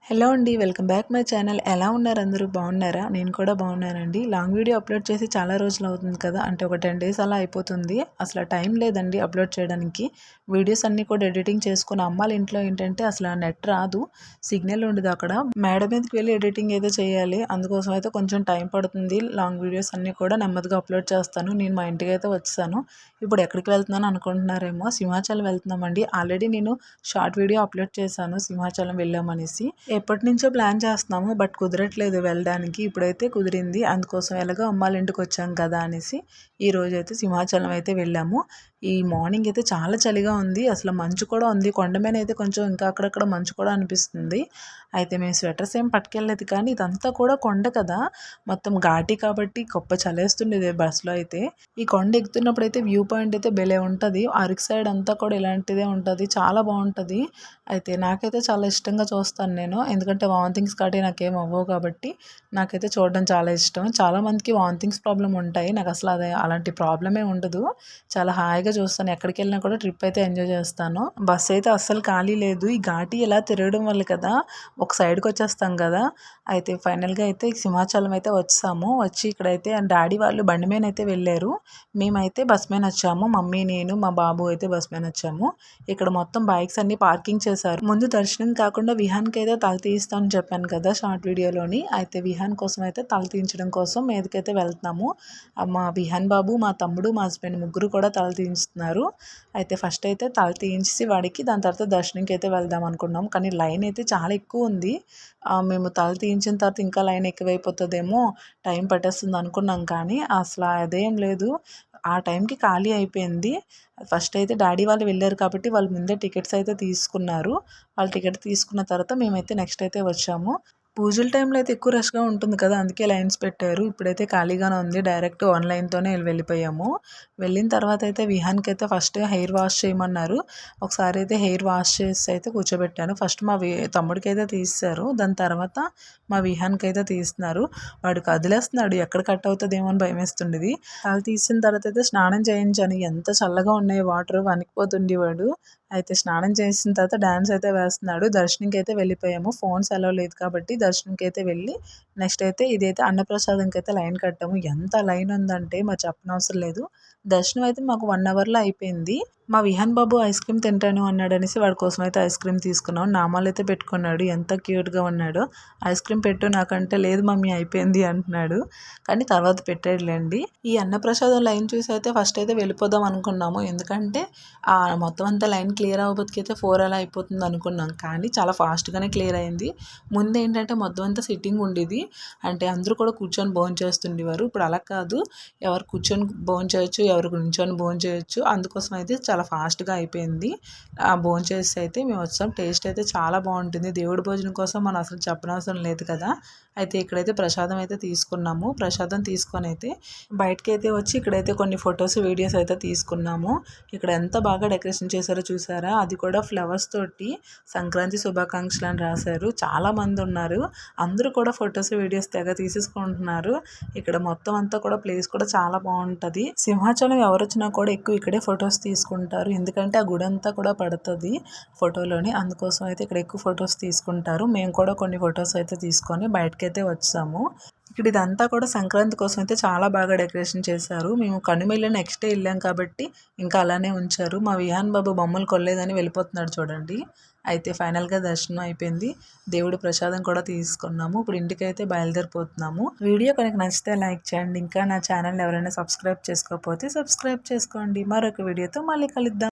Hello అండి. Welcome back my channel. ఎలా ఉన్నారు అందరూ? బాగున్నారా? నేను కూడా బాగున్నానండి. లాంగ్ వీడియో అప్లోడ్ చేసి చాలా రోజులు అవుతుంది కదా, అంటే ఒక 10 డేస్ అలా అయిపోతుంది. అసలు టైం లేదండి అప్లోడ్ చేయడానికి. వీడియోస్ అన్నీ కూడా ఎడిటింగ్ చేసుకుని అమ్మాళ్ళ ఇంట్లో ఏంటంటే అసలు నెట్ రాదు, సిగ్నల్ ఉండదు. అక్కడ మేడ మీదకి వెళ్ళి ఎడిటింగ్ అయితే చేయాలి. అందుకోసం అయితే కొంచెం టైం పడుతుంది. లాంగ్ వీడియోస్ అన్నీ కూడా నెమ్మదిగా అప్లోడ్ చేస్తాను. నేను మా ఇంటికి అయితే వచ్చేసాను. ఇప్పుడు ఎక్కడికి వెళ్తున్నాను అనుకుంటున్నారేమో, సింహాచలం వెళ్తున్నామండి. ఆల్రెడీ నేను షార్ట్ వీడియో అప్లోడ్ చేశాను సింహాచలం వెళ్ళామనేసి. ఎప్పటి నుంచో ప్లాన్ చేస్తున్నాము, బట్ కుదరట్లేదు వెళ్ళడానికి. ఇప్పుడైతే కుదిరింది. అందుకోసం ఎలాగో అమ్మాళ్ళ ఇంటికి వచ్చాం కదా అనేసి ఈ రోజు అయితే సింహాచలం అయితే వెళ్ళాము. ఈ మార్నింగ్ అయితే చాలా చలిగా ఉంది. అసలు మంచు కూడా ఉంది. కొండ మీద అయితే కొంచెం ఇంకా అక్కడక్కడ మంచు కూడా అనిపిస్తుంది. అయితే మేము స్వెటర్స్ ఏం పట్టుకెళ్ళలేదు, కానీ ఇదంతా కూడా కొండ కదా, మొత్తం ఘాటి కాబట్టి గొప్ప చలేస్తుండేది బస్సులో అయితే. ఈ కొండ ఎక్కుతున్నప్పుడు అయితే వ్యూ పాయింట్ అయితే భలే ఉంటుంది. అరకు సైడ్ అంతా కూడా ఇలాంటిదే ఉంటుంది, చాలా బాగుంటుంది. అయితే నాకైతే చాలా ఇష్టంగా చూస్తాను నేను, ఎందుకంటే వామిటింగ్స్ కాబట్టి నాకేం అవ్వవు కాబట్టి నాకైతే చూడడం చాలా ఇష్టం. చాలామందికి వామిటింగ్స్ ప్రాబ్లం ఉంటాయి, నాకు అసలు అదే అలాంటి ప్రాబ్లమే ఉండదు. చాలా హాయిగా చూస్తాను. ఎక్కడికి వెళ్ళినా కూడా ట్రిప్ అయితే ఎంజాయ్ చేస్తాను. బస్సు అయితే అస్సలు ఖాళీ లేదు. ఈ ఘాటి ఇలా తిరగడం వల్ల కదా ఒక సైడ్కి వచ్చేస్తాం కదా. అయితే ఫైనల్గా అయితే సింహాచలం అయితే వచ్చాము. వచ్చి ఇక్కడైతే డాడీ వాళ్ళు బండి మీద అయితే వెళ్ళారు, మేమైతే బస్ మీద వచ్చాము. మమ్మీ, నేను, మా బాబు అయితే బస్ మీద వచ్చాము. ఇక్కడ మొత్తం బైక్స్ అన్ని పార్కింగ్ చేశారు. ముందు దర్శనం కాకుండా విహాన్కి అయితే తల తీస్తామని చెప్పాను కదా షార్ట్ వీడియోలోని. అయితే విహాన్ కోసం అయితే తల తీయించడం కోసం మీదకైతే వెళ్తున్నాము. మా విహాన్ బాబు, మా తమ్ముడు, మా హస్బెండ్ ముగ్గురు కూడా తల తీయించుతున్నారు. అయితే ఫస్ట్ అయితే తల తీయించి వాడికి, దాని తర్వాత దర్శనంకి అయితే వెళ్దాం అనుకున్నాం. కానీ లైన్ అయితే చాలా ఎక్కువ ఉంది. మేము తల తీయించిన తర్వాత ఇంకా లైన్ ఎక్కువైపోతుందేమో, టైం పట్టేస్తుంది అనుకున్నాం, కానీ అసలు అదేం లేదు. ఆ టైంకి ఖాళీ అయిపోయింది. ఫస్ట్ అయితే డాడీ వాళ్ళు వెళ్ళారు కాబట్టి వాళ్ళు ముందే టికెట్స్ అయితే తీసుకున్నారు. వాళ్ళు టికెట్ తీసుకున్న తర్వాత మేమైతే నెక్స్ట్ అయితే వచ్చాము. పూజల టైంలో అయితే ఎక్కువ రష్గా ఉంటుంది కదా, అందుకే లైన్స్ పెట్టారు. ఇప్పుడైతే ఖాళీగానే ఉంది. డైరెక్ట్ ఆన్లైన్తోనే వెళ్ళిపోయాము. వెళ్ళిన తర్వాత అయితే విహాన్కి అయితే ఫస్ట్ హెయిర్ వాష్ చేయమన్నారు. ఒకసారి అయితే హెయిర్ వాష్ చేసి అయితే కూర్చోబెట్టాను. ఫస్ట్ మా తమ్ముడికి అయితే తీస్తారు, దాని తర్వాత మా విహాన్కి అయితే తీస్తున్నారు. వాడు కదిలేస్తున్నాడు, ఎక్కడ కట్ అవుతుందేమో అని భయం వేస్తుండేది. తల తీసిన తర్వాత అయితే స్నానం చేయించాను. ఎంత చల్లగా ఉన్నాయి వాటర్, వణికిపోతుండేవాడు. అయితే స్నానం చేసిన తర్వాత డ్యాన్స్ అయితే వేస్తున్నాడు. దర్శనంకి అయితే వెళ్ళిపోయాము. ఫోన్స్ అలౌ లేదు కాబట్టి దర్శనంకి అయితే వెళ్ళి నెక్స్ట్ అయితే ఇదైతే అన్నప్రసాదంకి అయితే లైన్ కట్టాము. ఎంత లైన్ ఉందంటే మరి చెప్పనవసరం లేదు. దర్శనం అయితే మాకు 1 అవర్లో అయిపోయింది. మా విహాన్ బాబు ఐస్ క్రీమ్ తింటాను అన్నాడు అనేసి వాడి కోసం అయితే ఐస్ క్రీమ్ తీసుకున్నాం. నామాలు అయితే పెట్టుకున్నాడు, ఎంత క్యూట్గా ఉన్నాడో. ఐస్ క్రీమ్ పెట్టు నాకంటే, లేదు మమ్మీ అయిపోయింది అంటున్నాడు, కానీ తర్వాత పెట్టాడులేండి. ఈ అన్నప్రసాదం లైన్ చూసి అయితే ఫస్ట్ అయితే వెళ్ళిపోదాం అనుకున్నాము, ఎందుకంటే మొత్తం అంతా లైన్ క్లియర్ అవ్వబోతుకైతే 4 అలా అయిపోతుంది అనుకున్నాం, కానీ చాలా ఫాస్ట్గానే క్లియర్ అయింది. ముందు ఏంటంటే మొత్తం అంతా సిట్టింగ్ ఉండేది, అంటే అందరూ కూడా కూర్చొని భోంచేస్తుండేవారు. ఇప్పుడు అలా కాదు, ఎవరు కూర్చొని భోంచేయచ్చు, ఎవరు నుంచొని భోంచేయచ్చు. అందుకోసం అయితే చాలా ఫాస్ట్గా అయిపోయింది. భోంచేసి అయితే మేము వచ్చాం. టేస్ట్ అయితే చాలా బాగుంటుంది. దేవుడి భోజనం కోసం మనం అసలు చెప్పనవసరం లేదు కదా. అయితే ఇక్కడైతే ప్రసాదం అయితే తీసుకున్నాము. ప్రసాదం తీసుకొని అయితే బయటకి అయితే వచ్చి ఇక్కడైతే కొన్ని ఫొటోస్, వీడియోస్ అయితే తీసుకున్నాము. ఇక్కడ ఎంత బాగా డెకరేషన్ చేశారో చూసారా, అది కూడా ఫ్లవర్స్ తోటి సంక్రాంతి శుభాకాంక్షలు అని రాశారు. చాలా మంది ఉన్నారు, అందరూ కూడా ఫొటోస్, వీడియోస్ తెగ తీసేసుకుంటున్నారు. ఇక్కడ మొత్తం అంతా కూడా ప్లేస్ కూడా చాలా బాగుంటుంది. సింహాచలం ఎవరు వచ్చినా కూడా ఎక్కువ ఇక్కడే ఫొటోస్ తీసుకుంటారు, ఎందుకంటే ఆ గుడి అంతా కూడా పడుతుంది ఫోటోలోని. అందుకోసం అయితే ఇక్కడ ఎక్కువ ఫొటోస్ తీసుకుంటారు. మేము కూడా కొన్ని ఫొటోస్ అయితే తీసుకొని బయటకైతే వచ్చాము. ఇక్కడ ఇదంతా కూడా సంక్రాంతి కోసం అయితే చాలా బాగా డెకరేషన్ చేశారు. మేము కనుమ నెక్స్ట్ డే వెళ్ళాం కాబట్టి ఇంకా అలానే ఉంచారు. మా విహాన్ బాబు బొమ్మలు కొల్లేదని వెళ్ళిపోతున్నాడు చూడండి. అయితే ఫైనల్గా దర్శనం అయిపోయింది. దేవుడి ప్రసాదం కూడా తీసుకున్నాము. ఇప్పుడు ఇంటికైతే బయలుదేరిపోతున్నాము. వీడియో కనుక నచ్చితే లైక్ చేయండి. ఇంకా నా ఛానల్ ఎవరైనా సబ్స్క్రైబ్ చేసుకోకపోతే సబ్స్క్రైబ్ చేసుకోండి. మరొక వీడియోతో మళ్ళీ కలుద్దాం.